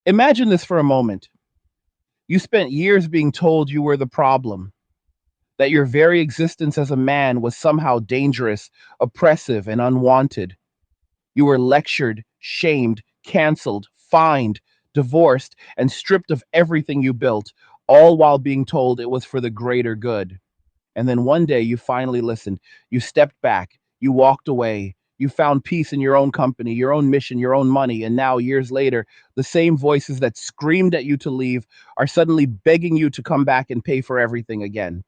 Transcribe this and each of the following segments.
Imagine this for a moment. You spent years being told you were the problem, that your very existence as a man was somehow dangerous, oppressive, and unwanted. You were lectured, shamed, canceled, fined, divorced, and stripped of everything you built, all while being told it was for the greater good. And then one day you finally listened. You stepped back. You walked away. You found peace in your own company, your own mission, your own money. And now, years later, the same voices that screamed at you to leave are suddenly begging you to come back and pay for everything again.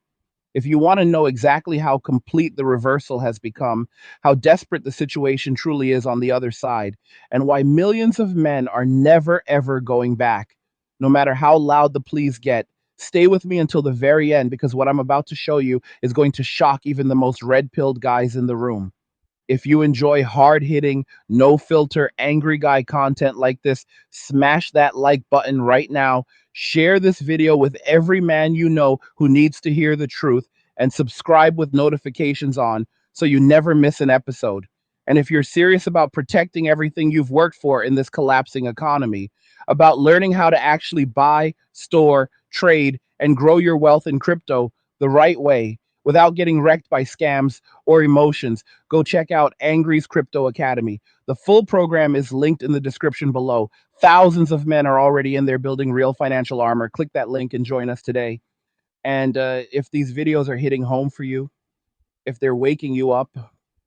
If you want to know exactly how complete the reversal has become, how desperate the situation truly is on the other side, and why millions of men are never ever going back, no matter how loud the pleas get, stay with me until the very end because what I'm about to show you is going to shock even the most red pilled guys in the room. If you enjoy hard hitting, no filter, angry guy content like this, smash that like button right now. Share this video with every man you know who needs to hear the truth, and subscribe with notifications on so you never miss an episode. And if you're serious about protecting everything you've worked for in this collapsing economy, about learning how to actually buy, store, trade, and grow your wealth in crypto the right way without getting wrecked by scams or emotions, go check out Angry's Crypto Academy. The full program is linked in the description below. Thousands of men are already in there building real financial armor. Click that link and join us today. And if these videos are hitting home for you, if they're waking you up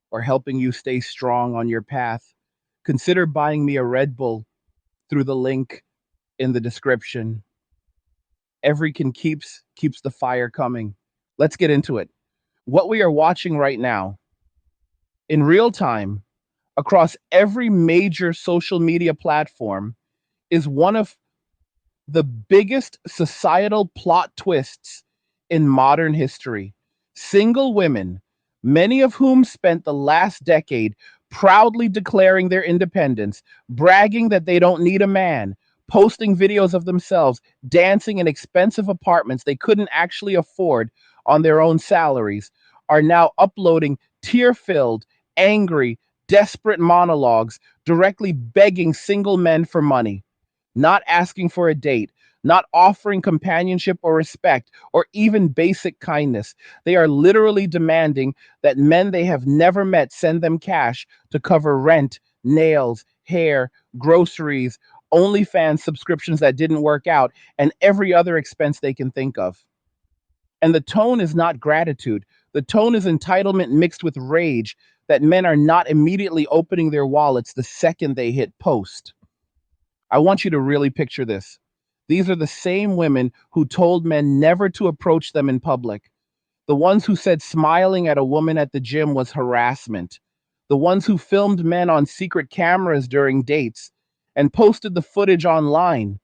or helping you stay strong on your path, consider buying me a Red Bull through the link in the description. Every can keeps the fire coming. Let's get into it. What we are watching right now in real time across every major social media platform is one of the biggest societal plot twists in modern history. Single women, many of whom spent the last decade proudly declaring their independence, bragging that they don't need a man, posting videos of themselves dancing in expensive apartments they couldn't actually afford on their own salaries, are now uploading tear filled, angry, desperate monologues directly begging single men for money, not asking for a date, not offering companionship or respect or even basic kindness. They are literally demanding that men they have never met send them cash to cover rent, nails, hair, groceries, OnlyFans subscriptions that didn't work out, and every other expense they can think of. And the tone is not gratitude. The tone is entitlement mixed with rage that men are not immediately opening their wallets the second they hit post. I want you to really picture this. These are the same women who told men never to approach them in public. The ones who said smiling at a woman at the gym was harassment. The ones who filmed men on secret cameras during dates and posted the footage online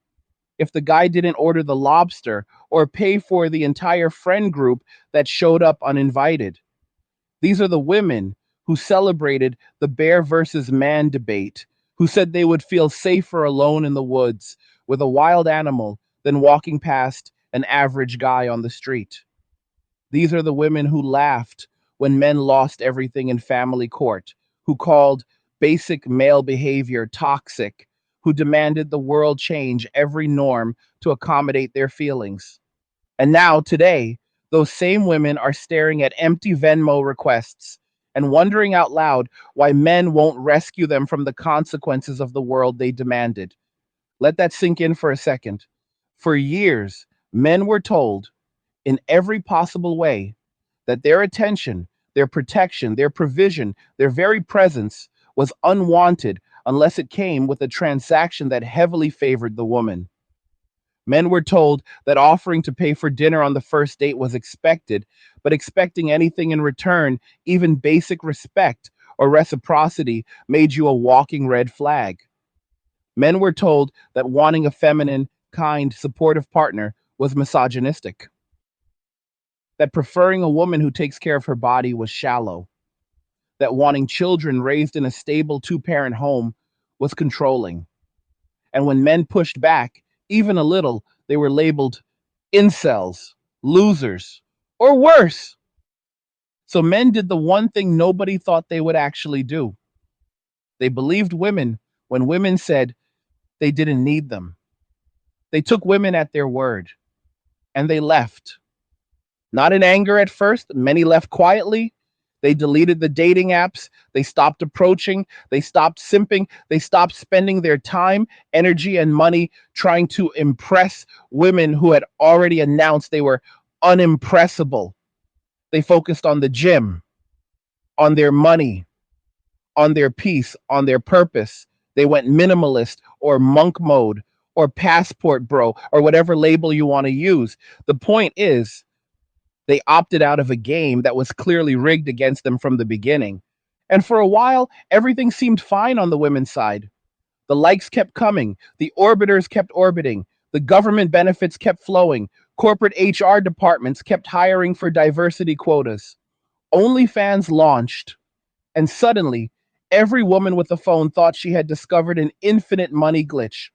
if the guy didn't order the lobster or pay for the entire friend group that showed up uninvited. These are the women who celebrated the bear versus man debate, who said they would feel safer alone in the woods with a wild animal than walking past an average guy on the street. These are the women who laughed when men lost everything in family court, who called basic male behavior toxic, who demanded the world change every norm to accommodate their feelings. And now, today, those same women are staring at empty Venmo requests and wondering out loud why men won't rescue them from the consequences of the world they demanded. Let that sink in for a second. For years, men were told in every possible way that their attention, their protection, their provision, their very presence was unwanted unless it came with a transaction that heavily favored the woman. Men were told that offering to pay for dinner on the first date was expected, but expecting anything in return, even basic respect or reciprocity, made you a walking red flag. Men were told that wanting a feminine, kind, supportive partner was misogynistic, that preferring a woman who takes care of her body was shallow, that wanting children raised in a stable two-parent home was controlling. And when men pushed back, even a little, they were labeled incels, losers, or worse. So men did the one thing nobody thought they would actually do. They believed women when women said they didn't need them. They took women at their word and they left. Not in anger at first, many left quietly. They deleted the dating apps. They stopped approaching. They stopped simping. They stopped spending their time, energy, and money trying to impress women who had already announced they were unimpressible. They focused on the gym, on their money, on their peace, on their purpose. They went minimalist or monk mode or passport bro or whatever label you want to use. The point is, they opted out of a game that was clearly rigged against them from the beginning. And for a while, everything seemed fine on the women's side. The likes kept coming, the orbiters kept orbiting, the government benefits kept flowing, corporate HR departments kept hiring for diversity quotas. OnlyFans launched, and suddenly, every woman with a phone thought she had discovered an infinite money glitch.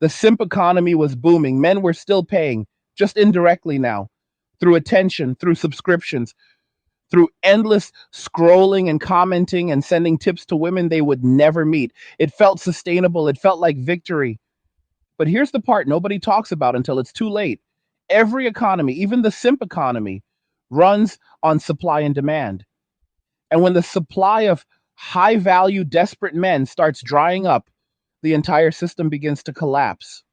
The simp economy was booming. Men were still paying, just indirectly now, through attention, through subscriptions, through endless scrolling and commenting and sending tips to women they would never meet. It felt sustainable. It felt like victory. But here's the part nobody talks about until it's too late. Every economy, even the simp economy, runs on supply and demand. And when the supply of high value, desperate men starts drying up, the entire system begins to collapse.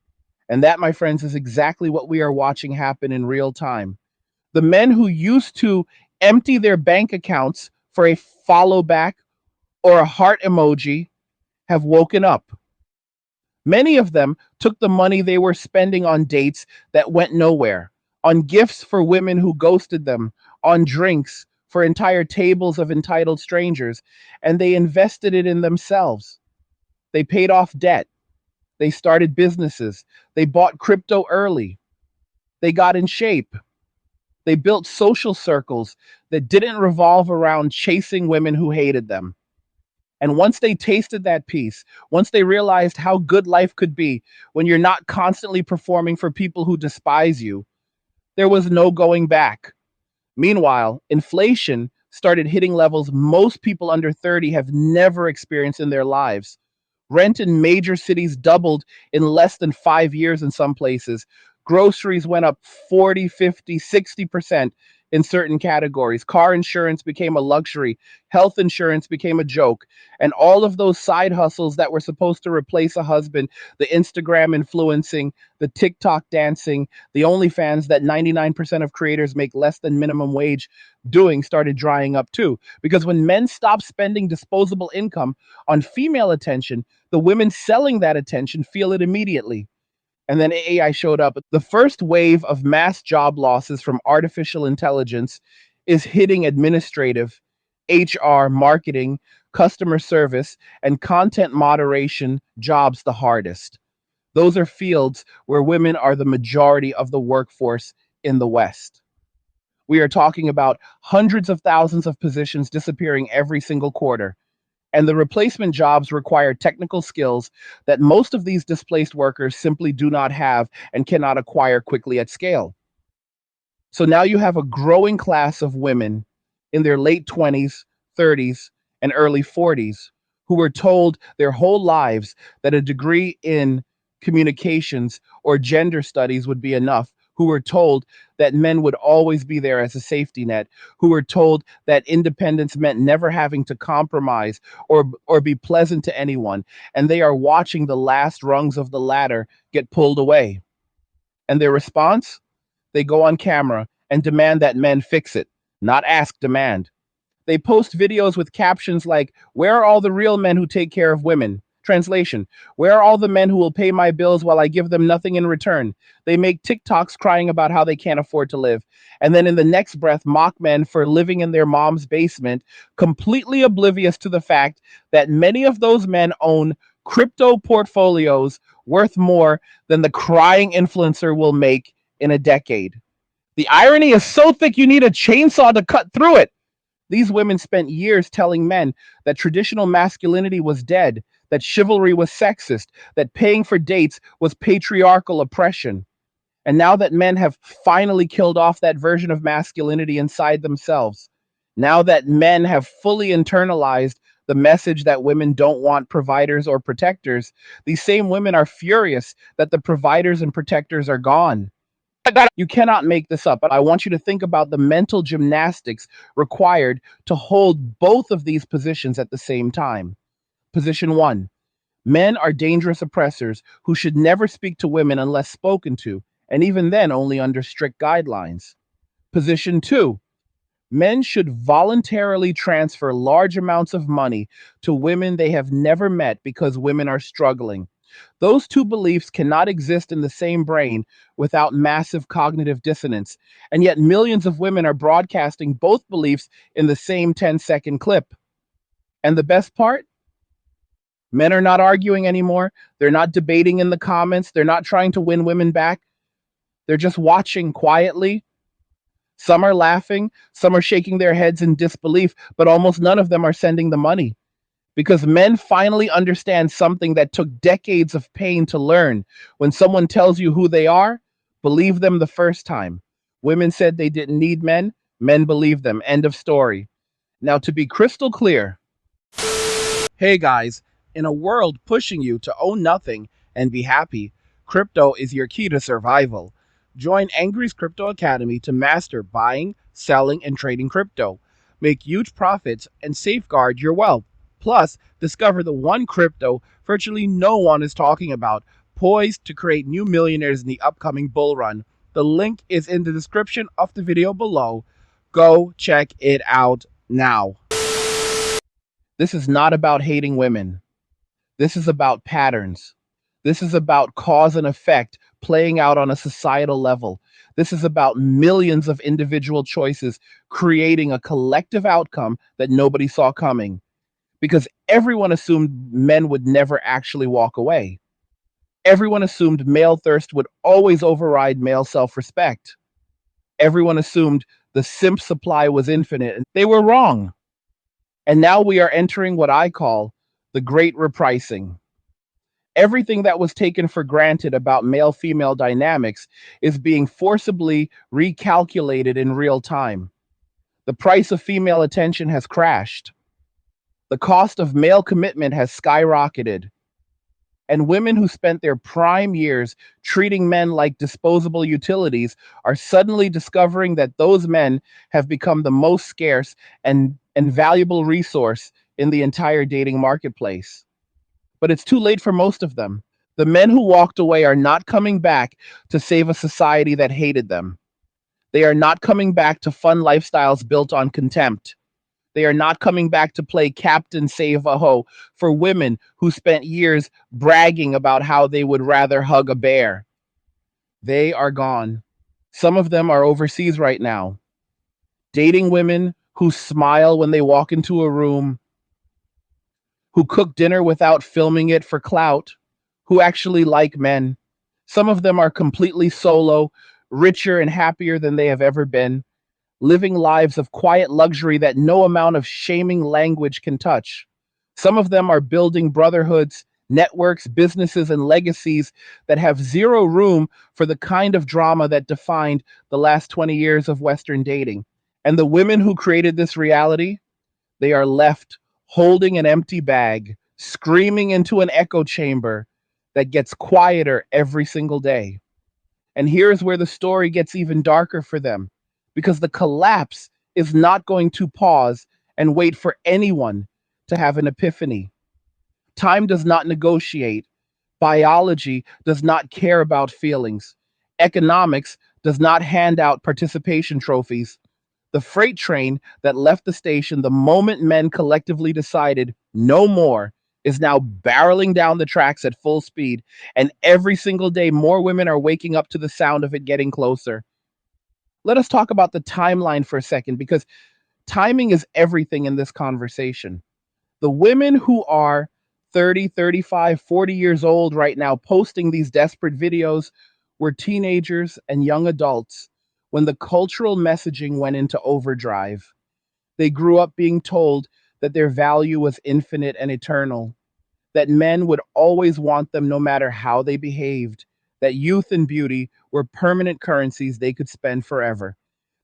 And that, my friends, is exactly what we are watching happen in real time. The men who used to empty their bank accounts for a follow back or a heart emoji have woken up. Many of them took the money they were spending on dates that went nowhere, on gifts for women who ghosted them, on drinks for entire tables of entitled strangers, and they invested it in themselves. They paid off debt. They started businesses. They bought crypto early. They got in shape. They built social circles that didn't revolve around chasing women who hated them. And once they tasted that peace, once they realized how good life could be when you're not constantly performing for people who despise you, there was no going back. Meanwhile, inflation started hitting levels most people under 30 have never experienced in their lives. Rent in major cities doubled in less than 5 years in some places. Groceries went up 40, 50, 60% in certain categories. Car insurance became a luxury. Health insurance became a joke. And all of those side hustles that were supposed to replace a husband, the Instagram influencing, the TikTok dancing, the OnlyFans that 99% of creators make less than minimum wage doing started drying up too. Because when men stopped spending disposable income on female attention, the women selling that attention feel it immediately. And then AI showed up. The first wave of mass job losses from artificial intelligence is hitting administrative, HR, marketing, customer service, and content moderation jobs the hardest. Those are fields where women are the majority of the workforce in the West. We are talking about hundreds of thousands of positions disappearing every single quarter. And the replacement jobs require technical skills that most of these displaced workers simply do not have and cannot acquire quickly at scale. So now you have a growing class of women in their late 20s, 30s, and early 40s who were told their whole lives that a degree in communications or gender studies would be enough, who were told that men would always be there as a safety net, who were told that independence meant never having to compromise or be pleasant to anyone, and they are watching the last rungs of the ladder get pulled away. And their response? They go on camera and demand that men fix it, not ask, demand. They post videos with captions like, "Where are all the real men who take care of women?" Translation: "Where are all the men who will pay my bills while I give them nothing in return?" They make TikToks crying about how they can't afford to live. And then in the next breath, mock men for living in their mom's basement, completely oblivious to the fact that many of those men own crypto portfolios worth more than the crying influencer will make in a decade. The irony is so thick you need a chainsaw to cut through it. These women spent years telling men that traditional masculinity was dead, that chivalry was sexist, that paying for dates was patriarchal oppression. And now that men have finally killed off that version of masculinity inside themselves, now that men have fully internalized the message that women don't want providers or protectors, these same women are furious that the providers and protectors are gone. You cannot make this up. But I want you to think about the mental gymnastics required to hold both of these positions at the same time. Position one: men are dangerous oppressors who should never speak to women unless spoken to, and even then only under strict guidelines. Position two: men should voluntarily transfer large amounts of money to women they have never met because women are struggling. Those two beliefs cannot exist in the same brain without massive cognitive dissonance, and yet millions of women are broadcasting both beliefs in the same 10-second clip. And the best part? Men are not arguing anymore. They're not debating in the comments. They're not trying to win women back. They're just watching quietly. Some are laughing, some are shaking their heads in disbelief, but almost none of them are sending the money. Because men finally understand something that took decades of pain to learn. When someone tells you who they are, believe them the first time. Women said they didn't need men, men believed them. End of story. Now, to be crystal clear, hey guys, in a world pushing you to own nothing and be happy, crypto is your key to survival. Join Angry's Crypto Academy to master buying, selling, and trading crypto. Make huge profits and safeguard your wealth. Plus, discover the one crypto virtually no one is talking about, poised to create new millionaires in the upcoming bull run. The link is in the description of the video below. Go check it out now. This is not about hating women. This is about patterns. This is about cause and effect playing out on a societal level. This is about millions of individual choices creating a collective outcome that nobody saw coming. Because everyone assumed men would never actually walk away. Everyone assumed male thirst would always override male self respect. Everyone assumed the simp supply was infinite, and they were wrong. And now we are entering what I call the great repricing. Everything that was taken for granted about male female dynamics is being forcibly recalculated in real time. The price of female attention has crashed. The cost of male commitment has skyrocketed. And women who spent their prime years treating men like disposable utilities are suddenly discovering that those men have become the most scarce and valuable resource in the entire dating marketplace. But it's too late for most of them. The men who walked away are not coming back to save a society that hated them. They are not coming back to fun lifestyles built on contempt. They are not coming back to play Captain Save a Ho for women who spent years bragging about how they would rather hug a bear. They are gone. Some of them are overseas right now, dating women who smile when they walk into a room, who cook dinner without filming it for clout, who actually like men. Some of them are completely solo, richer and happier than they have ever been, living lives of quiet luxury that no amount of shaming language can touch. Some of them are building brotherhoods, networks, businesses, and legacies that have zero room for the kind of drama that defined the last 20 years of Western dating. And the women who created this reality, they are left holding an empty bag, screaming into an echo chamber that gets quieter every single day. And here's where the story gets even darker for them, because the collapse is not going to pause and wait for anyone to have an epiphany. Time does not negotiate. Biology does not care about feelings. Economics does not hand out participation trophies. The freight train that left the station the moment men collectively decided no more is now barreling down the tracks at full speed, and every single day more women are waking up to the sound of it getting closer. Let us talk about the timeline for a second, because timing is everything in this conversation. The women who are 30, 35, 40 years old right now posting these desperate videos were teenagers and young adults when the cultural messaging went into overdrive. They grew up being told that their value was infinite and eternal, that men would always want them no matter how they behaved, that youth and beauty were permanent currencies they could spend forever.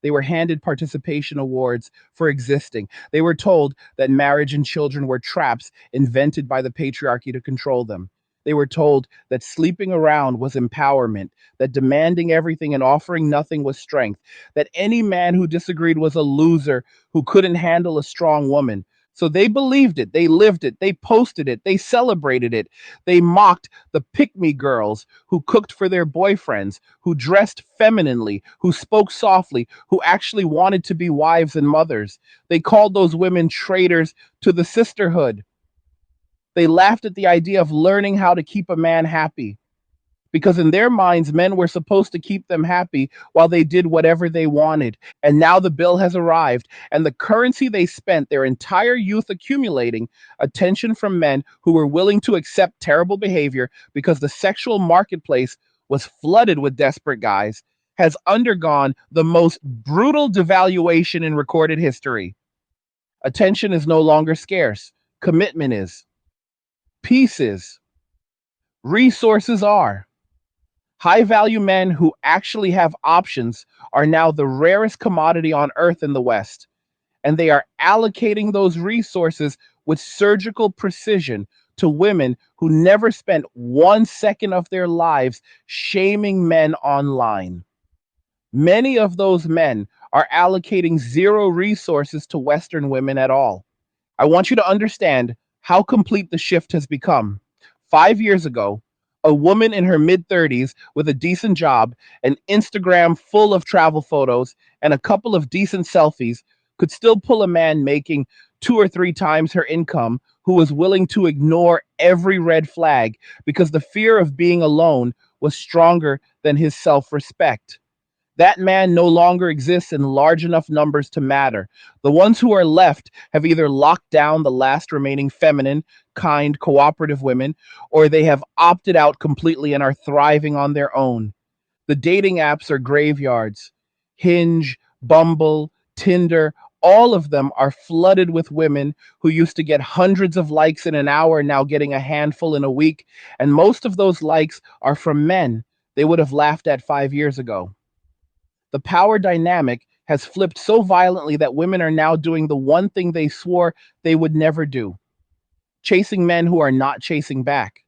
They were handed participation awards for existing. They were told that marriage and children were traps invented by the patriarchy to control them. They were told that sleeping around was empowerment, that demanding everything and offering nothing was strength, that any man who disagreed was a loser who couldn't handle a strong woman. So they believed it, they lived it, they posted it, they celebrated it. They mocked the pick me girls who cooked for their boyfriends, who dressed femininely, who spoke softly, who actually wanted to be wives and mothers. They called those women traitors to the sisterhood. They laughed at the idea of learning how to keep a man happy because in their minds, men were supposed to keep them happy while they did whatever they wanted. And now the bill has arrived, and the currency they spent their entire youth accumulating, attention from men who were willing to accept terrible behavior because the sexual marketplace was flooded with desperate guys, has undergone the most brutal devaluation in recorded history. Attention is no longer scarce, commitment is, peace is, resources are. High value men who actually have options are now the rarest commodity on earth in the West, and they are allocating those resources with surgical precision to women who never spent 1 second of their lives shaming men online. Many of those men are allocating zero resources to Western women at all. I want you to understand how complete the shift has become. 5 years ago, a woman in her mid 30s with a decent job, an Instagram full of travel photos, and a couple of decent selfies could still pull a man making 2 or 3 times her income who was willing to ignore every red flag because the fear of being alone was stronger than his self respect. That man no longer exists in large enough numbers to matter. The ones who are left have either locked down the last remaining feminine, kind, cooperative women, or they have opted out completely and are thriving on their own. The dating apps are graveyards. Hinge, Bumble, Tinder, all of them are flooded with women who used to get hundreds of likes in an hour, now getting a handful in a week. And most of those likes are from men they would have laughed at 5 years ago. The power dynamic has flipped so violently that women are now doing the one thing they swore they would never do, chasing men who are not chasing back.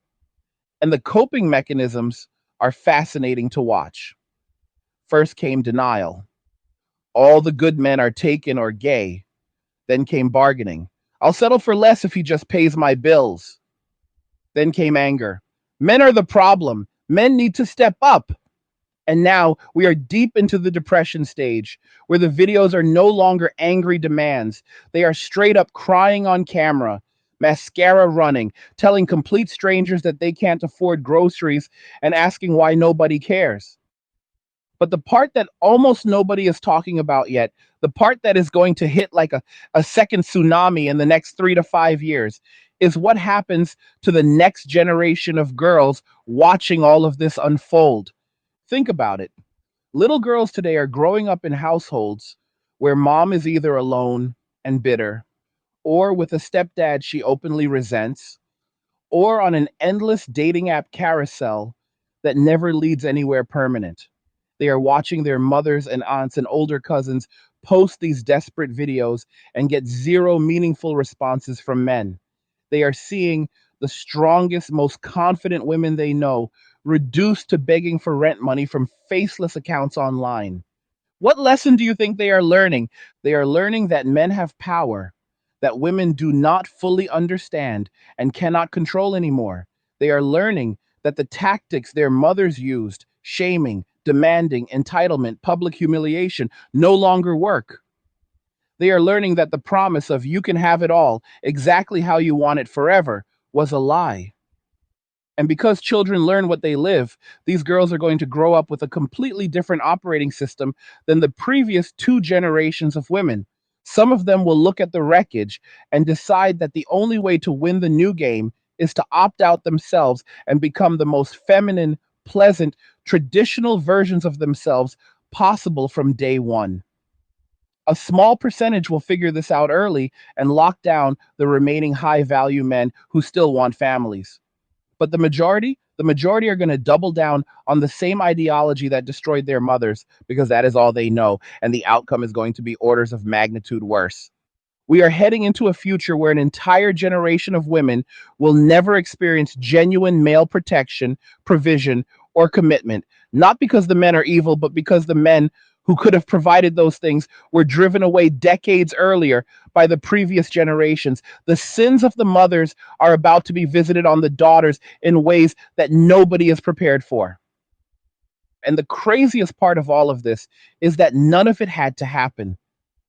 And the coping mechanisms are fascinating to watch. First came denial. All the good men are taken or gay. Then came bargaining. I'll settle for less if he just pays my bills. Then came anger. Men are the problem. Men need to step up. And now we are deep into the depression stage where the videos are no longer angry demands. They are straight up crying on camera, mascara running, telling complete strangers that they can't afford groceries and asking why nobody cares. But the part that almost nobody is talking about yet, the part that is going to hit like a second tsunami in the next 3 to 5 years, is what happens to the next generation of girls watching all of this unfold. Think about it. Little girls today are growing up in households where mom is either alone and bitter, or with a stepdad she openly resents, or on an endless dating app carousel that never leads anywhere permanent. They are watching their mothers and aunts and older cousins post these desperate videos and get zero meaningful responses from men. They are seeing the strongest, most confident women they know reduced to begging for rent money from faceless accounts online. What lesson do you think they are learning? They are learning that men have power, that women do not fully understand and cannot control anymore. They are learning that the tactics their mothers used, shaming, demanding, entitlement, public humiliation, no longer work. They are learning that the promise of you can have it all exactly how you want it forever was a lie. And because children learn what they live, these girls are going to grow up with a completely different operating system than the previous 2 generations of women. Some of them will look at the wreckage and decide that the only way to win the new game is to opt out themselves and become the most feminine, pleasant, traditional versions of themselves possible from day one. A small percentage will figure this out early and lock down the remaining high value men who still want families. But the The majority are going to double down on the same ideology that destroyed their mothers because that is all they know, and the outcome is going to be orders of magnitude worse. We are heading into a future where an entire generation of women will never experience genuine male protection, provision, or commitment, not because the men are evil, but because the men who could have provided those things were driven away decades earlier by the previous generations. The sins of the mothers are about to be visited on the daughters in ways that nobody is prepared for. And the craziest part of all of this is that none of it had to happen.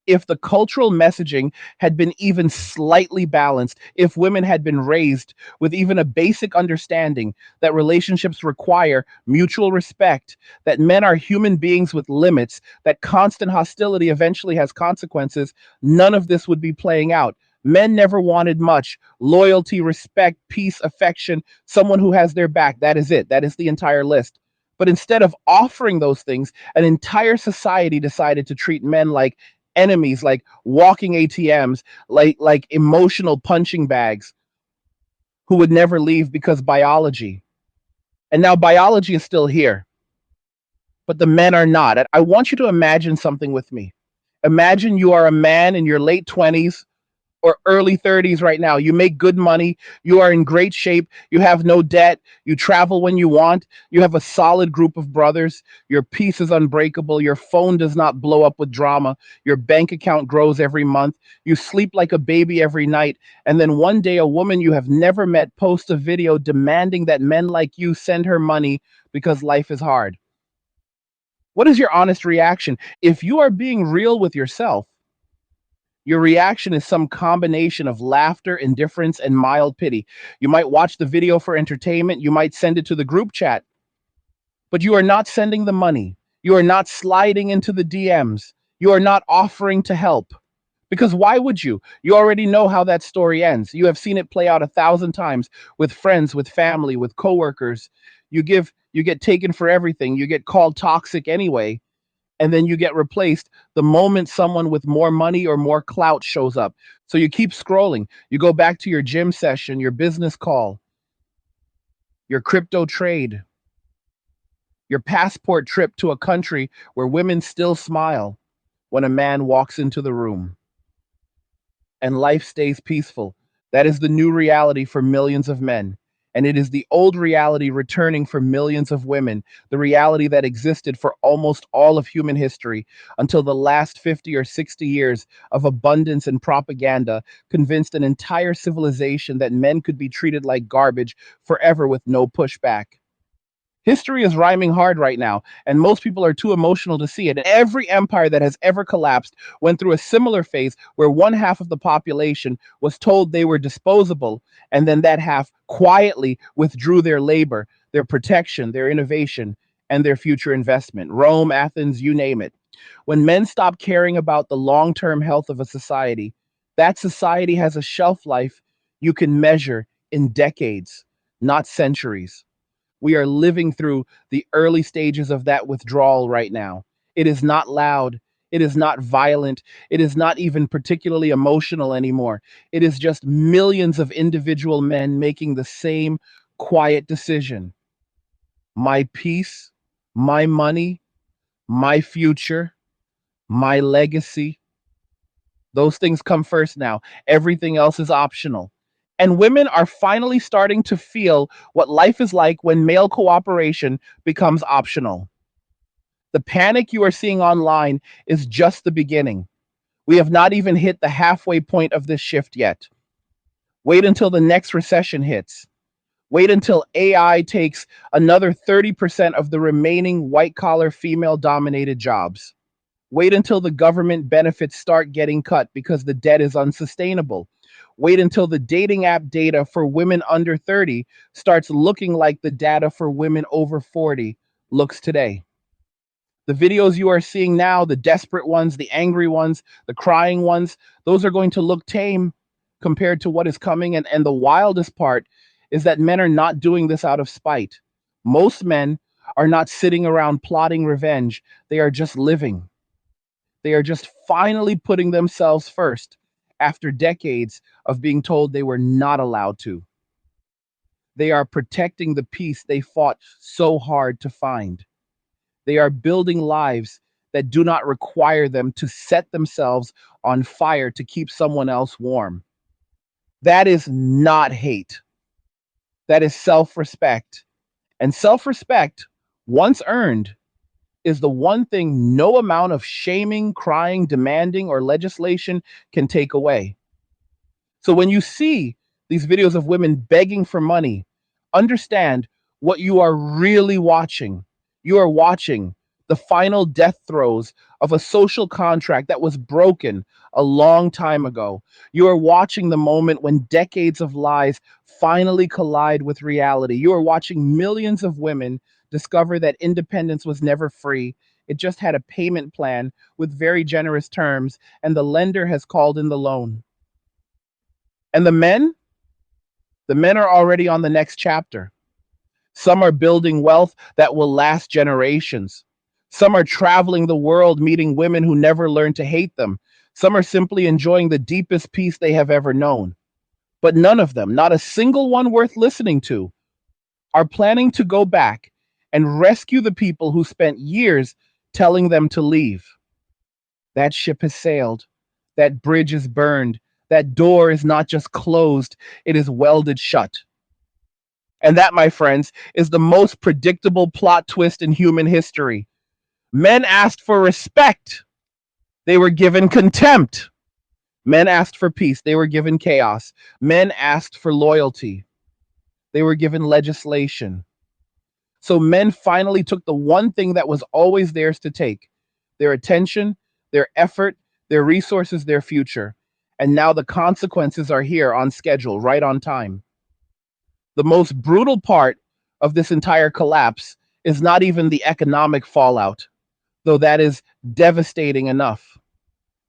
If the cultural messaging had been even slightly balanced, if women had been raised with even a basic understanding that relationships require mutual respect, that men are human beings with limits, that constant hostility eventually has consequences, none of this would be playing out. Men never wanted much loyalty, respect, peace, affection, someone who has their back. That is it. That is the entire list. But instead of offering those things, an entire society decided to treat men like enemies, like walking ATMs, like emotional punching bags who would never leave because biology. And now biology is still here, but the men are not. I want you to imagine something with me. Imagine you are a man in your late 20s or early 30s right now. You make good money. You are in great shape. You have no debt. You travel when you want. You have a solid group of brothers. Your peace is unbreakable. Your phone does not blow up with drama. Your bank account grows every month. You sleep like a baby every night. And then one day, a woman you have never met posts a video demanding that men like you send her money because life is hard. What is your honest reaction? If you are being real with yourself, your reaction is some combination of laughter, indifference, and mild pity. You might watch the video for entertainment, you might send it to the group chat, but you are not sending the money. You are not sliding into the DMs. You are not offering to help. Because why would you? You already know how that story ends. You have seen it play out 1,000 times with friends, with family, with coworkers. You get taken for everything. You get called toxic anyway, and then you get replaced the moment someone with more money or more clout shows up. So you keep scrolling. You go back to your gym session, your business call, your crypto trade, your passport trip to a country where women still smile when a man walks into the room and life stays peaceful. That is the new reality for millions of men. And it is the old reality returning for millions of women, the reality that existed for almost all of human history until the last 50 or 60 years of abundance and propaganda convinced an entire civilization that men could be treated like garbage forever with no pushback. History is rhyming hard right now, and most people are too emotional to see it. Every empire that has ever collapsed went through a similar phase where one half of the population was told they were disposable, and then that half quietly withdrew their labor, their protection, their innovation, and their future investment. Rome, Athens, you name it. When men stop caring about the long term health of a society, that society has a shelf life you can measure in decades, not centuries. We are living through the early stages of that withdrawal right now. It is not loud. It is not violent. It is not even particularly emotional anymore. It is just millions of individual men making the same quiet decision. My peace, my money, my future, my legacy. Those things come first now. Everything else is optional. And women are finally starting to feel what life is like when male cooperation becomes optional. The panic you are seeing online is just the beginning. We have not even hit the halfway point of this shift yet. Wait until the next recession hits. Wait until AI takes another 30% of the remaining white collar female dominated jobs. Wait until the government benefits start getting cut because the debt is unsustainable. Wait until the dating app data for women under 30 starts looking like the data for women over 40 looks today. The videos you are seeing now, the desperate ones, the angry ones, the crying ones, those are going to look tame compared to what is coming. And the wildest part is that men are not doing this out of spite. Most men are not sitting around plotting revenge, they are just living. They are just finally putting themselves first after decades of being told they were not allowed to. They are protecting the peace they fought so hard to find. They are building lives that do not require them to set themselves on fire to keep someone else warm. That is not hate. That is self respect. And self respect, once earned, is the one thing no amount of shaming, crying, demanding, or legislation can take away. So when you see these videos of women begging for money, understand what you are really watching. You are watching the final death throes of a social contract that was broken a long time ago. You are watching the moment when decades of lies finally collide with reality. You are watching millions of women discover that independence was never free. It just had a payment plan with very generous terms, and the lender has called in the loan. And the men are already on the next chapter. Some are building wealth that will last generations. Some are traveling the world meeting women who never learned to hate them. Some are simply enjoying the deepest peace they have ever known. But none of them, not a single one worth listening to, are planning to go back and rescue the people who spent years telling them to leave. That ship has sailed. That bridge is burned. That door is not just closed, it is welded shut. And that, my friends, is the most predictable plot twist in human history. Men asked for respect, they were given contempt. Men asked for peace, they were given chaos. Men asked for loyalty, they were given legislation. So men finally took the one thing that was always theirs to take: their attention, their effort, their resources, their future. And now the consequences are here on schedule, right on time. The most brutal part of this entire collapse is not even the economic fallout, though that is devastating enough.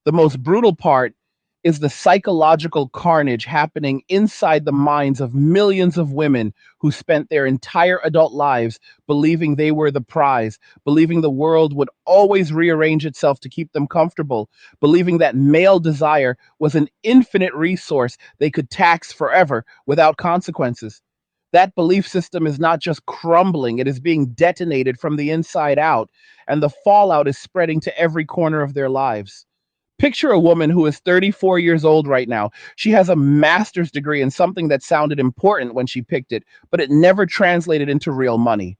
The most brutal part is the psychological carnage happening inside the minds of millions of women who spent their entire adult lives believing they were the prize, believing the world would always rearrange itself to keep them comfortable, believing that male desire was an infinite resource they could tax forever without consequences. That belief system is not just crumbling, it is being detonated from the inside out, and the fallout is spreading to every corner of their lives. Picture a woman who is 34 years old right now. She has a master's degree in something that sounded important when she picked it, but it never translated into real money.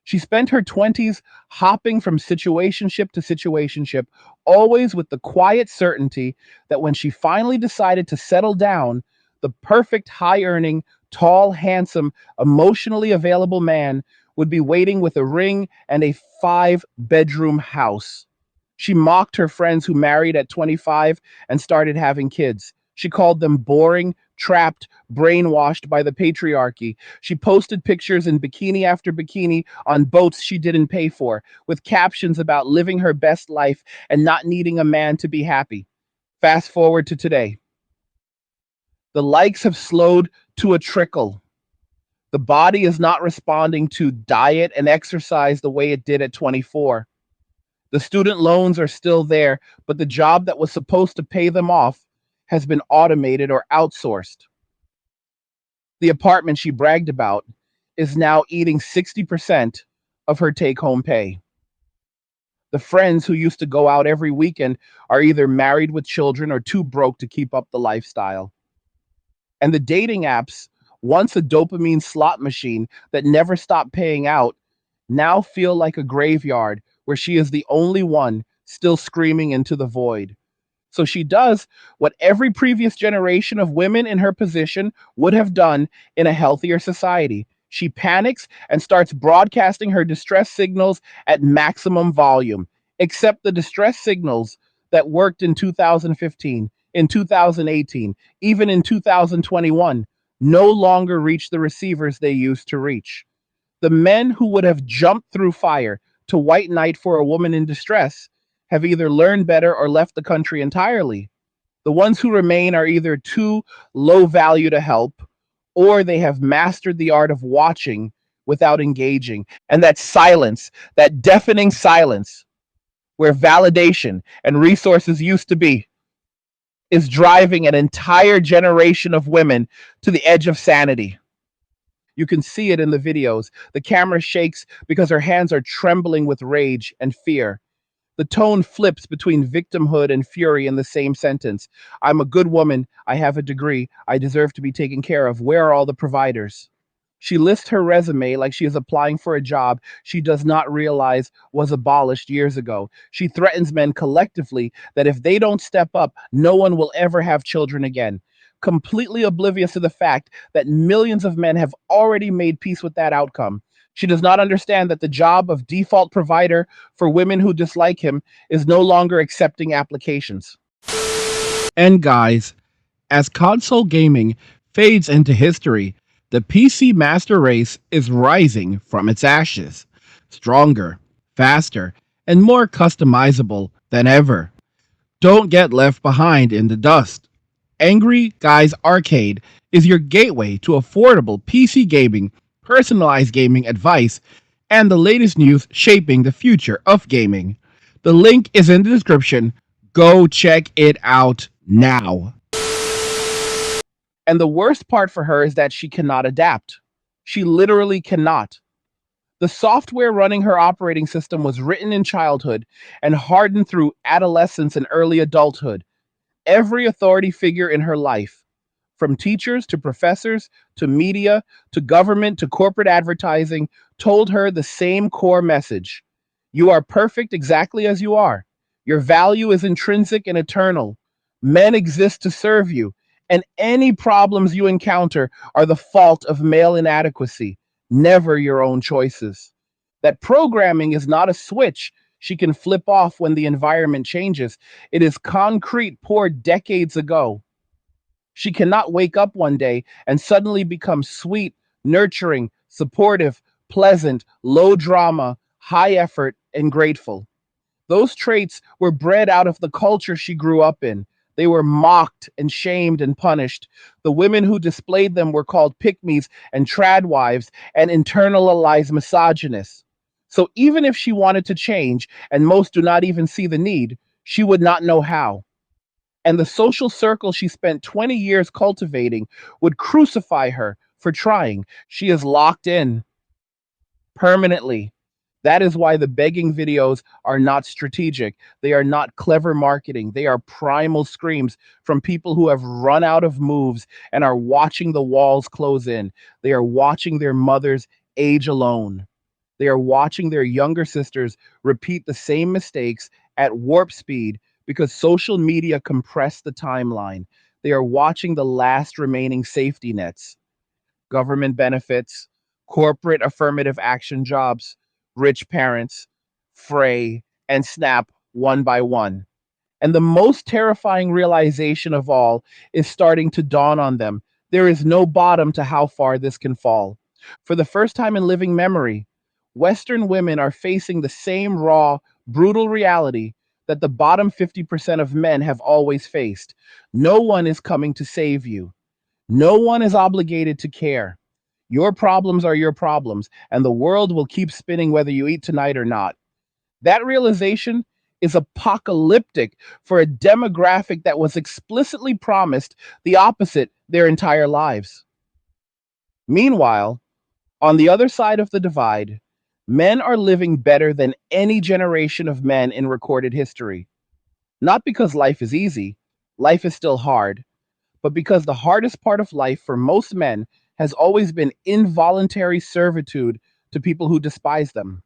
She spent her 20s hopping from situationship to situationship, always with the quiet certainty that when she finally decided to settle down, the perfect high earning, tall, handsome, emotionally available man would be waiting with a ring and a 5-bedroom house. She mocked her friends who married at 25 and started having kids. She called them boring, trapped, brainwashed by the patriarchy. She posted pictures in bikini after bikini on boats she didn't pay for, with captions about living her best life and not needing a man to be happy. Fast forward to today. The likes have slowed to a trickle. The body is not responding to diet and exercise the way it did at 24. The student loans are still there, but the job that was supposed to pay them off has been automated or outsourced. The apartment she bragged about is now eating 60% of her take home pay. The friends who used to go out every weekend are either married with children or too broke to keep up the lifestyle. And the dating apps, once a dopamine slot machine that never stopped paying out, now feel like a graveyard where she is the only one still screaming into the void. So she does what every previous generation of women in her position would have done in a healthier society. She panics and starts broadcasting her distress signals at maximum volume, except the distress signals that worked in 2015, in 2018, even in 2021, no longer reach the receivers they used to reach. The men who would have jumped through fire to white knight for a woman in distress have either learned better or left the country entirely. The ones who remain are either too low value to help, or they have mastered the art of watching without engaging. And that silence, that deafening silence, where validation and resources used to be, is driving an entire generation of women to the edge of sanity. You can see it in the videos. The camera shakes because her hands are trembling with rage and fear. The tone flips between victimhood and fury in the same sentence. I'm a good woman. I have a degree. I deserve to be taken care of. Where are all the providers? She lists her resume like she is applying for a job she does not realize was abolished years ago. She threatens men collectively that if they don't step up, no one will ever have children again. Completely oblivious to the fact that millions of men have already made peace with that outcome. She does not understand that the job of default provider for women who dislike him is no longer accepting applications. And guys, as console gaming fades into history, the PC master race is rising from its ashes, stronger, faster, and more customizable than ever. Don't get left behind in the dust. Angry Guys Arcade is your gateway to affordable PC gaming, personalized gaming advice, and the latest news shaping the future of gaming. The link is in the description. Go check it out now. And the worst part for her is that she cannot adapt. She literally cannot. The software running her operating system was written in childhood and hardened through adolescence and early adulthood. Every authority figure in her life, from teachers to professors to media to government to corporate advertising, told her the same core message. You are perfect exactly as you are. Your value is intrinsic and eternal. Men exist to serve you, and any problems you encounter are the fault of male inadequacy, never your own choices. That programming is not a switch she can flip off when the environment changes. It is concrete poured decades ago. She cannot wake up one day and suddenly become sweet, nurturing, supportive, pleasant, low drama, high effort, and grateful. Those traits were bred out of the culture she grew up in. They were mocked and shamed and punished. The women who displayed them were called pick-me's and tradwives and internalized misogynists. So even if she wanted to change, and most do not even see the need, she would not know how. And the social circle she spent 20 years cultivating would crucify her for trying. She is locked in permanently. That is why the begging videos are not strategic. They are not clever marketing. They are primal screams from people who have run out of moves and are watching the walls close in. They are watching their mothers age alone. They are watching their younger sisters repeat the same mistakes at warp speed because social media compressed the timeline. They are watching the last remaining safety nets, government benefits, corporate affirmative action jobs, rich parents, fray, and snap one by one. And the most terrifying realization of all is starting to dawn on them. There is no bottom to how far this can fall. For the first time in living memory, Western women are facing the same raw, brutal reality that the bottom 50% of men have always faced. No one is coming to save you. No one is obligated to care. Your problems are your problems, and the world will keep spinning whether you eat tonight or not. That realization is apocalyptic for a demographic that was explicitly promised the opposite their entire lives. Meanwhile, on the other side of the divide, men are living better than any generation of men in recorded history. Not because life is easy, life is still hard, but because the hardest part of life for most men has always been involuntary servitude to people who despise them.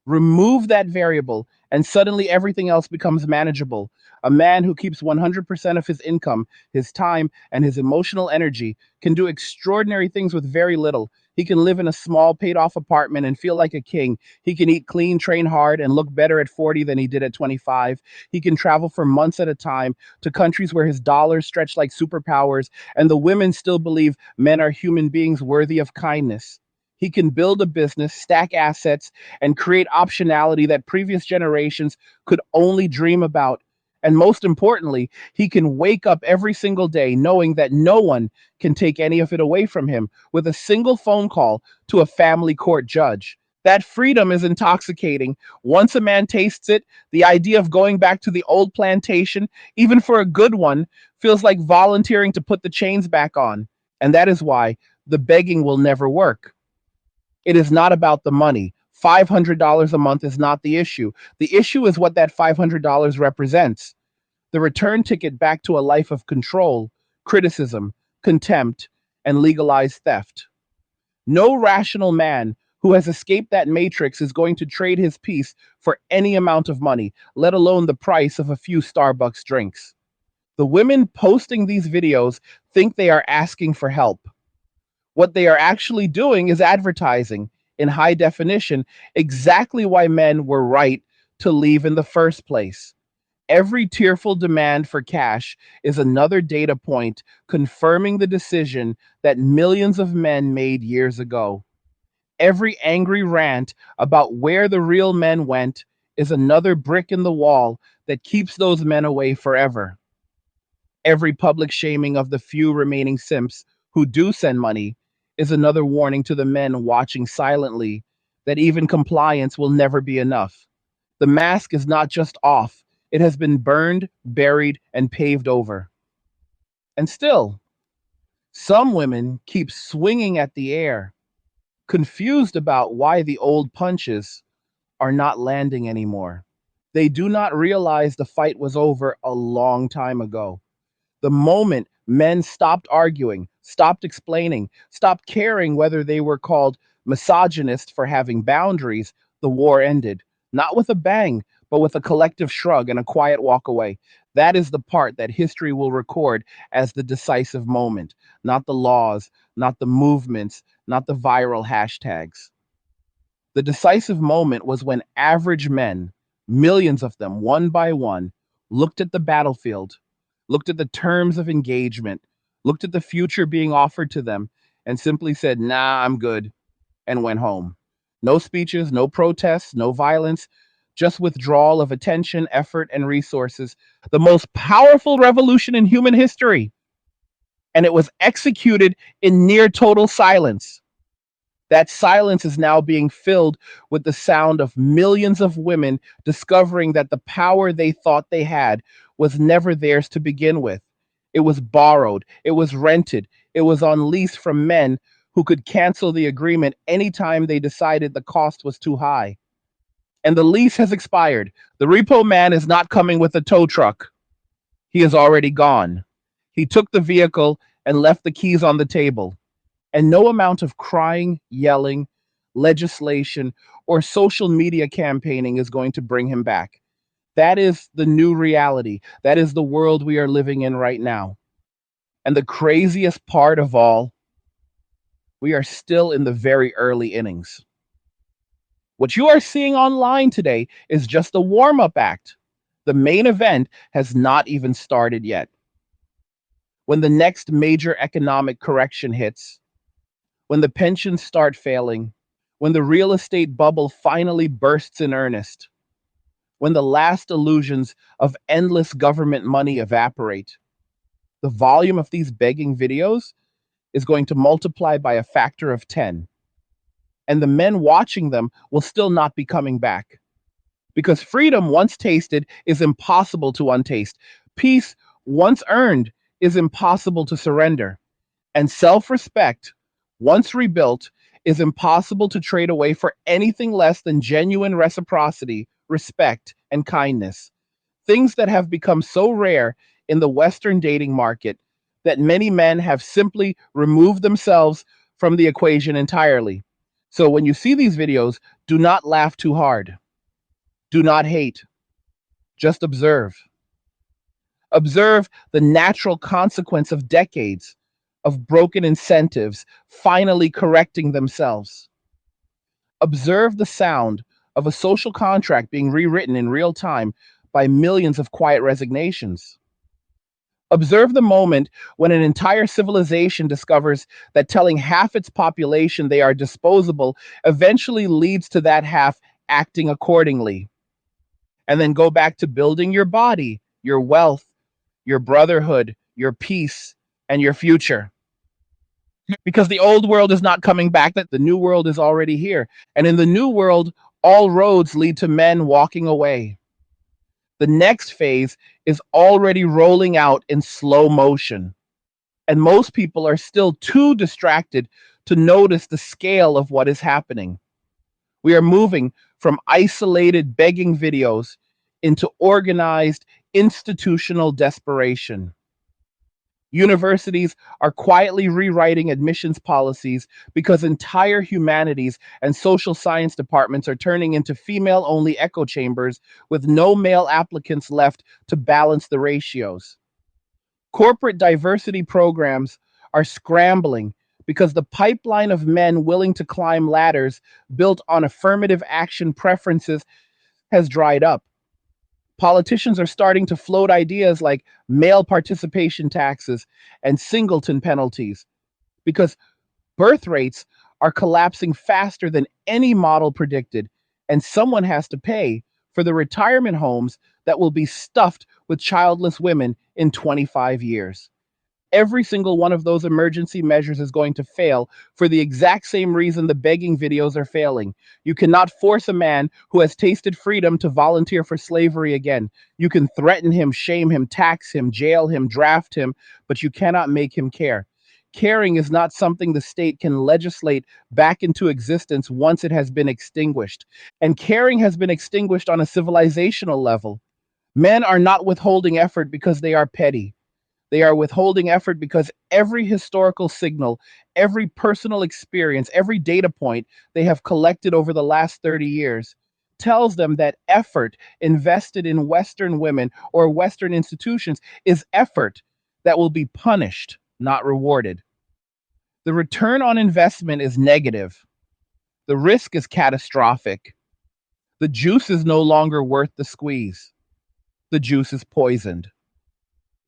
Remove that variable, and suddenly everything else becomes manageable. A man who keeps 100% of his income, his time, and his emotional energy can do extraordinary things with very little. He can live in a small, paid off apartment and feel like a king. He can eat clean, train hard, and look better at 40 than he did at 25. He can travel for months at a time to countries where his dollars stretch like superpowers, and the women still believe men are human beings worthy of kindness. He can build a business, stack assets, and create optionality that previous generations could only dream about. And most importantly, he can wake up every single day knowing that no one can take any of it away from him with a single phone call to a family court judge. That freedom is intoxicating. Once a man tastes it, the idea of going back to the old plantation, even for a good one, feels like volunteering to put the chains back on. And that is why the begging will never work. It is not about the money. $500 a month is not the issue. The issue is what that $500 represents: the return ticket back to a life of control, criticism, contempt, and legalized theft. No rational man who has escaped that matrix is going to trade his peace for any amount of money, let alone the price of a few Starbucks drinks. The women posting these videos think they are asking for help. What they are actually doing is advertising in high definition exactly why men were right to leave in the first place. Every tearful demand for cash is another data point confirming the decision that millions of men made years ago. Every angry rant about where the real men went is another brick in the wall that keeps those men away forever. Every public shaming of the few remaining simps who do send money is another warning to the men watching silently that even compliance will never be enough. The mask is not just off, it has been burned, buried, and paved over. And still, some women keep swinging at the air, confused about why the old punches are not landing anymore. They do not realize the fight was over a long time ago. The moment men stopped arguing, stopped explaining, stopped caring whether they were called misogynist for having boundaries, the war ended. Not with a bang, but with a collective shrug and a quiet walk away. That is the part that history will record as the decisive moment, not the laws, not the movements, not the viral hashtags. The decisive moment was when average men, millions of them, one by one, looked at the battlefield, looked at the terms of engagement, looked at the future being offered to them, and simply said, "Nah, I'm good," and went home. No speeches, no protests, no violence, just withdrawal of attention, effort, and resources. The most powerful revolution in human history. And it was executed in near total silence. That silence is now being filled with the sound of millions of women discovering that the power they thought they had was never theirs to begin with. It was borrowed, it was rented, it was on lease from men who could cancel the agreement anytime they decided the cost was too high. And the lease has expired. The repo man is not coming with a tow truck. He is already gone. He took the vehicle and left the keys on the table. And no amount of crying, yelling, legislation, or social media campaigning is going to bring him back. That is the new reality. That is the world we are living in right now. And the craziest part of all, we are still in the very early innings. What you are seeing online today is just a warm up act. The main event has not even started yet. When the next major economic correction hits, when the pensions start failing, when the real estate bubble finally bursts in earnest, when the last illusions of endless government money evaporate, the volume of these begging videos is going to multiply by a factor of 10. And the men watching them will still not be coming back. Because freedom, once tasted, is impossible to untaste. Peace, once earned, is impossible to surrender. And self respect, once rebuilt, is impossible to trade away for anything less than genuine reciprocity, respect, and kindness. Things that have become so rare in the Western dating market that many men have simply removed themselves from the equation entirely. So when you see these videos, do not laugh too hard. Do not hate. Just observe. Observe the natural consequence of decades of broken incentives finally correcting themselves. Observe the sound of a social contract being rewritten in real time by millions of quiet resignations. Observe the moment when an entire civilization discovers that telling half its population they are disposable eventually leads to that half acting accordingly. And then go back to building your body, your wealth, your brotherhood, your peace, and your future. Because the old world is not coming back, that the new world is already here. And in the new world, all roads lead to men walking away. The next phase is already rolling out in slow motion. And most people are still too distracted to notice the scale of what is happening. We are moving from isolated begging videos into organized institutional desperation. Universities are quietly rewriting admissions policies because entire humanities and social science departments are turning into female only echo chambers with no male applicants left to balance the ratios. Corporate diversity programs are scrambling because the pipeline of men willing to climb ladders built on affirmative action preferences has dried up. Politicians are starting to float ideas like male participation taxes and singleton penalties because birth rates are collapsing faster than any model predicted, and someone has to pay for the retirement homes that will be stuffed with childless women in 25 years. Every single one of those emergency measures is going to fail for the exact same reason the begging videos are failing. You cannot force a man who has tasted freedom to volunteer for slavery again. You can threaten him, shame him, tax him, jail him, draft him, but you cannot make him care. Caring is not something the state can legislate back into existence once it has been extinguished. And caring has been extinguished on a civilizational level. Men are not withholding effort because they are petty. They are withholding effort because every historical signal, every personal experience, every data point they have collected over the last 30 years tells them that effort invested in Western women or Western institutions is effort that will be punished, not rewarded. The return on investment is negative. The risk is catastrophic. The juice is no longer worth the squeeze. The juice is poisoned.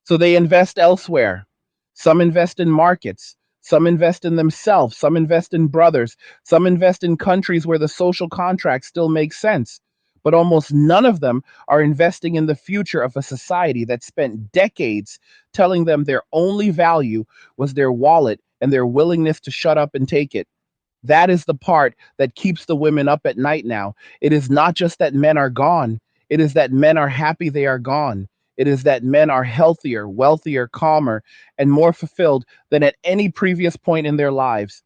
So they invest elsewhere. Some invest in markets. Some invest in themselves. Some invest in brothers. Some invest in countries where the social contract still makes sense. But almost none of them are investing in the future of a society that spent decades telling them their only value was their wallet and their willingness to shut up and take it. That is the part that keeps the women up at night now. It is not just that men are gone, it is that men are happy they are gone. It is that men are healthier, wealthier, calmer, and more fulfilled than at any previous point in their lives.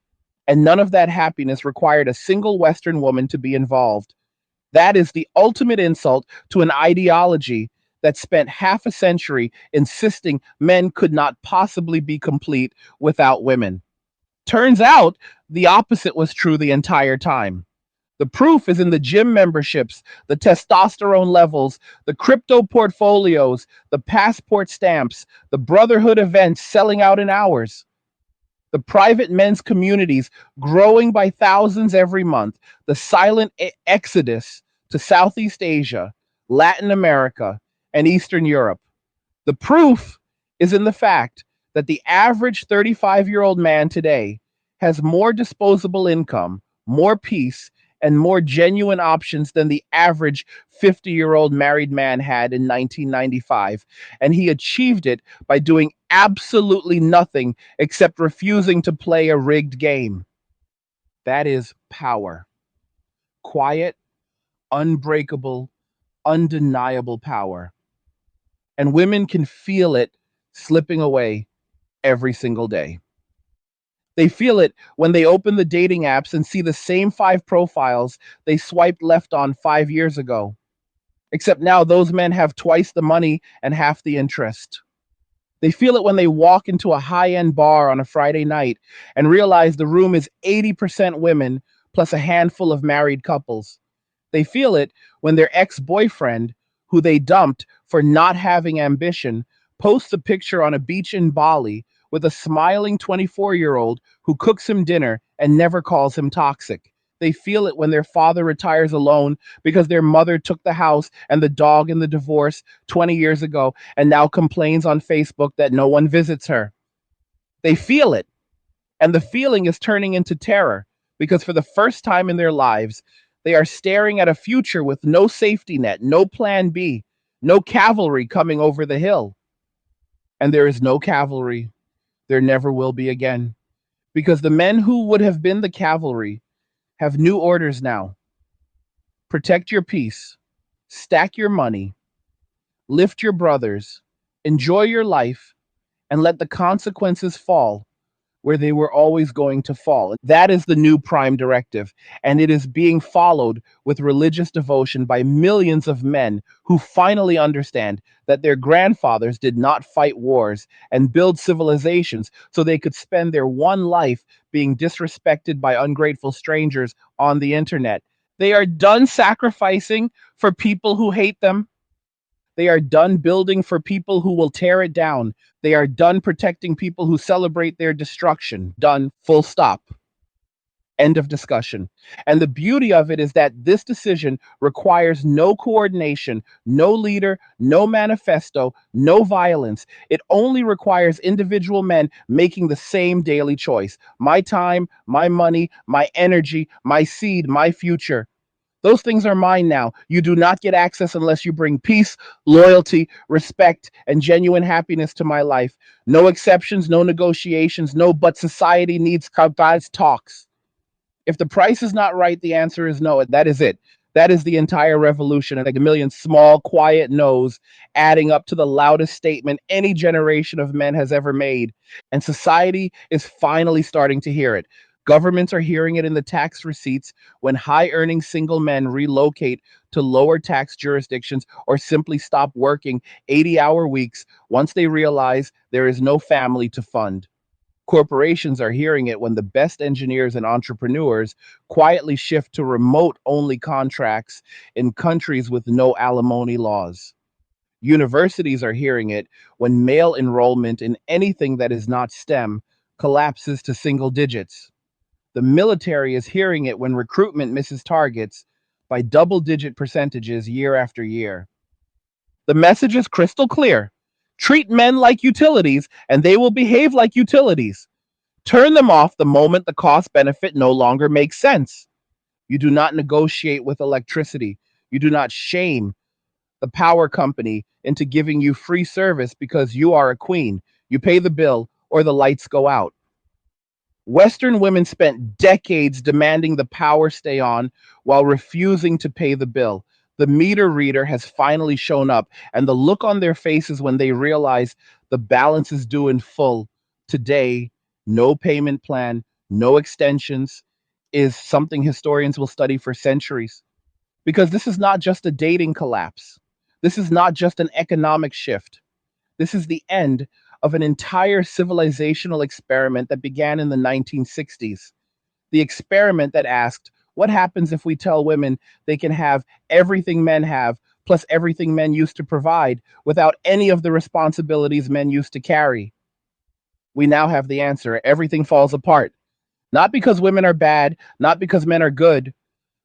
And none of that happiness required a single Western woman to be involved. That is the ultimate insult to an ideology that spent half a century insisting men could not possibly be complete without women. Turns out the opposite was true the entire time. The proof is in the gym memberships, the testosterone levels, the crypto portfolios, the passport stamps, the Brotherhood events selling out in hours, the private men's communities growing by thousands every month, the silent exodus to Southeast Asia, Latin America, and Eastern Europe. The proof is in the fact that the average 35-year-old man today has more disposable income, more peace, and more genuine options than the average 50-year-old married man had in 1995. And he achieved it by doing absolutely nothing except refusing to play a rigged game. That is power. Quiet, unbreakable, undeniable power. And women can feel it slipping away every single day. They feel it when they open the dating apps and see the same five profiles they swiped left on 5 years ago. Except now those men have twice the money and half the interest. They feel it when they walk into a high end bar on a Friday night and realize the room is 80% women plus a handful of married couples. They feel it when their ex boyfriend, who they dumped for not having ambition, posts a picture on a beach in Bali with a smiling 24-year-old who cooks him dinner and never calls him toxic. They feel it when their father retires alone because their mother took the house and the dog in the divorce 20 years ago and now complains on Facebook that no one visits her. They feel it, and the feeling is turning into terror because for the first time in their lives, they are staring at a future with no safety net, no plan B, no cavalry coming over the hill. And there is no cavalry. There never will be again. Because the men who would have been the cavalry have new orders now. Protect your peace, stack your money, lift your brothers, enjoy your life, and let the consequences fall where they were always going to fall. That is the new prime directive, and it is being followed with religious devotion by millions of men who finally understand that their grandfathers did not fight wars and build civilizations so they could spend their one life being disrespected by ungrateful strangers on the internet. They are done sacrificing for people who hate them. They are done building for people who will tear it down. They are done protecting people who celebrate their destruction. Done. Full stop. End of discussion. And the beauty of it is that this decision requires no coordination, no leader, no manifesto, no violence. It only requires individual men making the same daily choice. My time, my money, my energy, my seed, my future. Those things are mine now. You do not get access unless you bring peace, loyalty, respect, and genuine happiness to my life. No exceptions, no negotiations, no but society needs God's talks. If the price is not right, the answer is no. That is it. That is the entire revolution, and like a million small, quiet no's adding up to the loudest statement any generation of men has ever made. And society is finally starting to hear it. Governments are hearing it in the tax receipts when high earning single men relocate to lower tax jurisdictions or simply stop working 80-hour weeks once they realize there is no family to fund. Corporations are hearing it when the best engineers and entrepreneurs quietly shift to remote only contracts in countries with no alimony laws. Universities are hearing it when male enrollment in anything that is not STEM collapses to single digits. The military is hearing it when recruitment misses targets by double digit percentages year after year. The message is crystal clear. Treat men like utilities, and they will behave like utilities. Turn them off the moment the cost benefit no longer makes sense. You do not negotiate with electricity. You do not shame the power company into giving you free service because you are a queen. You pay the bill or the lights go out. Western women spent decades demanding the power stay on while refusing to pay the bill. The meter reader has finally shown up, and the look on their faces when they realize the balance is due in full today, no payment plan, no extensions, is something historians will study for centuries. Because this is not just a dating collapse, this is not just an economic shift. This is the end of an entire civilizational experiment that began in the 1960s. The experiment that asked, what happens if we tell women they can have everything men have, plus everything men used to provide, without any of the responsibilities men used to carry? We now have the answer. Everything falls apart. Not because women are bad, not because men are good,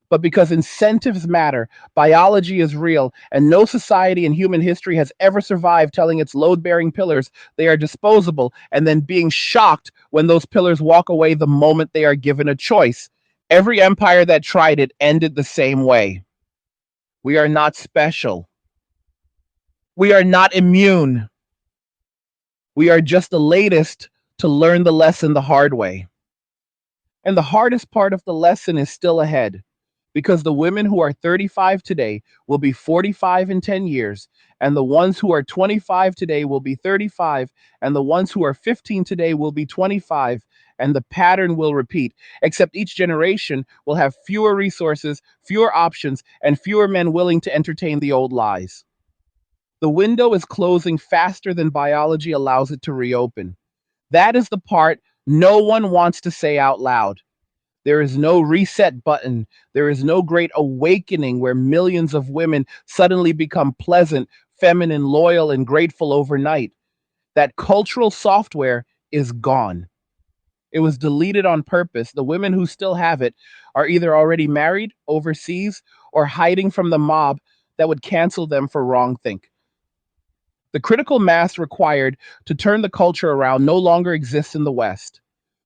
but because incentives matter, biology is real, and no society in human history has ever survived telling its load bearing pillars they are disposable and then being shocked when those pillars walk away the moment they are given a choice. Every empire that tried it ended the same way. We are not special. We are not immune. We are just the latest to learn the lesson the hard way. And the hardest part of the lesson is still ahead because the women who are 35 today will be 45 in 10 years, and the ones who are 25 today will be 35, and the ones who are 15 today will be 25, and the pattern will repeat, except each generation will have fewer resources, fewer options, and fewer men willing to entertain the old lies. The window is closing faster than biology allows it to reopen. That is the part no one wants to say out loud. There is no reset button. There is no great awakening where millions of women suddenly become pleasant, feminine, loyal, and grateful overnight. That cultural software is gone. It was deleted on purpose. The women who still have it are either already married overseas or hiding from the mob that would cancel them for wrongthink. The critical mass required to turn the culture around no longer exists in the West.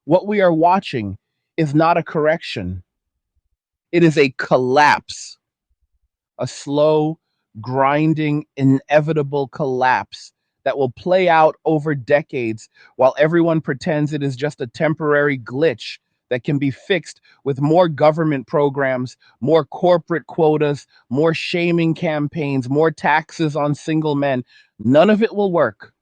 What we are watching is not a correction, it is a collapse, a slow, grinding, inevitable collapse that will play out over decades while everyone pretends it is just a temporary glitch that can be fixed with more government programs, more corporate quotas, more shaming campaigns, more taxes on single men. None of it will work.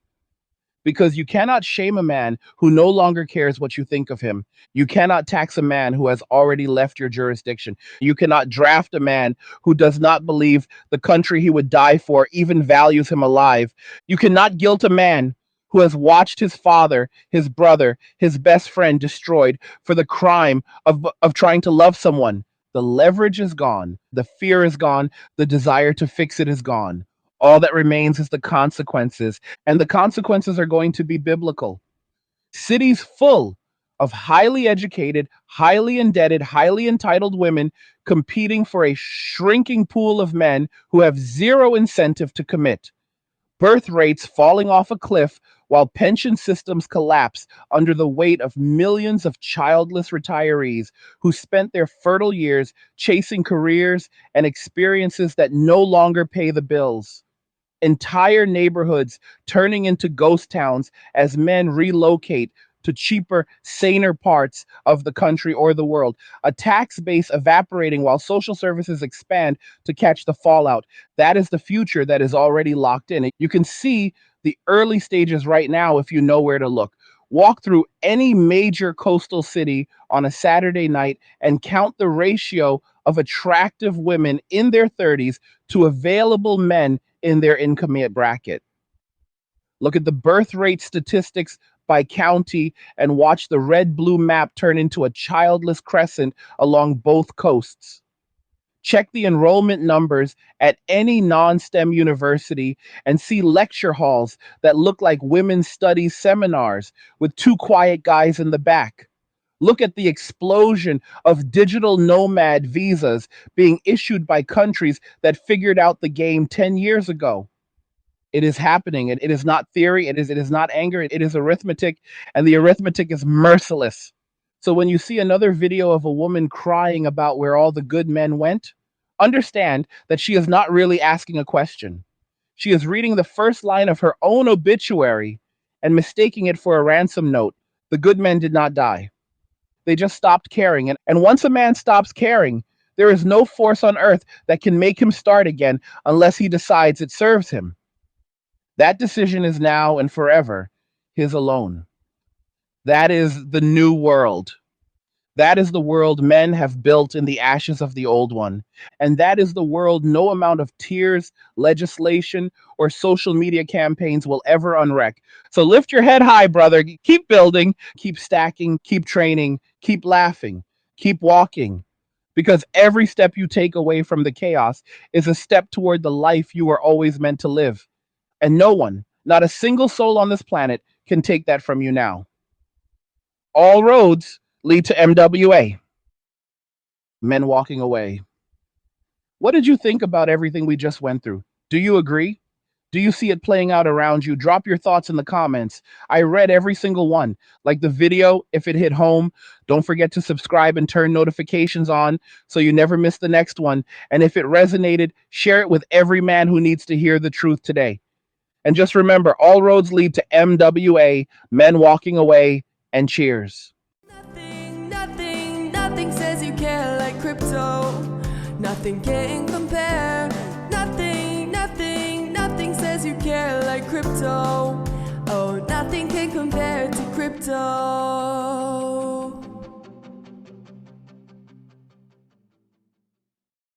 Because you cannot shame a man who no longer cares what you think of him. You cannot tax a man who has already left your jurisdiction. You cannot draft a man who does not believe the country he would die for even values him alive. You cannot guilt a man who has watched his father, his brother, his best friend destroyed for the crime of trying to love someone. The leverage is gone, the fear is gone, the desire to fix it is gone. All that remains is the consequences, and the consequences are going to be biblical. Cities full of highly educated, highly indebted, highly entitled women competing for a shrinking pool of men who have zero incentive to commit. Birth rates falling off a cliff while pension systems collapse under the weight of millions of childless retirees who spent their fertile years chasing careers and experiences that no longer pay the bills. Entire neighborhoods turning into ghost towns as men relocate to cheaper, saner parts of the country or the world. A tax base evaporating while social services expand to catch the fallout. That is the future that is already locked in. You can see the early stages right now if you know where to look. Walk through any major coastal city on a Saturday night and count the ratio of attractive women in their 30s to available men in their income bracket. Look at the birth rate statistics by county and watch the red-blue map turn into a childless crescent along both coasts. Check the enrollment numbers at any non-STEM university and see lecture halls that look like women's studies seminars with two quiet guys in the back. Look at the explosion of digital nomad visas being issued by countries that figured out the game 10 years ago. It is happening. It is not theory. It is not anger. It is arithmetic, and the arithmetic is merciless. So when you see another video of a woman crying about where all the good men went, understand that she is not really asking a question. She is reading the first line of her own obituary and mistaking it for a ransom note. The good men did not die. They just stopped caring. And once a man stops caring, there is no force on earth that can make him start again unless he decides it serves him. That decision is now and forever his alone. That is the new world. That is the world men have built in the ashes of the old one. And that is the world no amount of tears, legislation, or social media campaigns will ever unwreck. So lift your head high, brother. Keep building, keep stacking, keep training, keep laughing, keep walking. Because every step you take away from the chaos is a step toward the life you were always meant to live. And no one, not a single soul on this planet, can take that from you now. All roads lead to MWA. Men walking away. What did you think about everything we just went through? Do you agree? Do you see it playing out around you? Drop your thoughts in the comments. I read every single one. Like the video, if it hit home, don't forget to subscribe and turn notifications on so you never miss the next one. And if it resonated, share it with every man who needs to hear the truth today. And just remember, all roads lead to MWA, men walking away, and cheers. Nothing says you care like crypto. Nothing can compare. Nothing says you care like crypto. Oh, nothing can compare to crypto.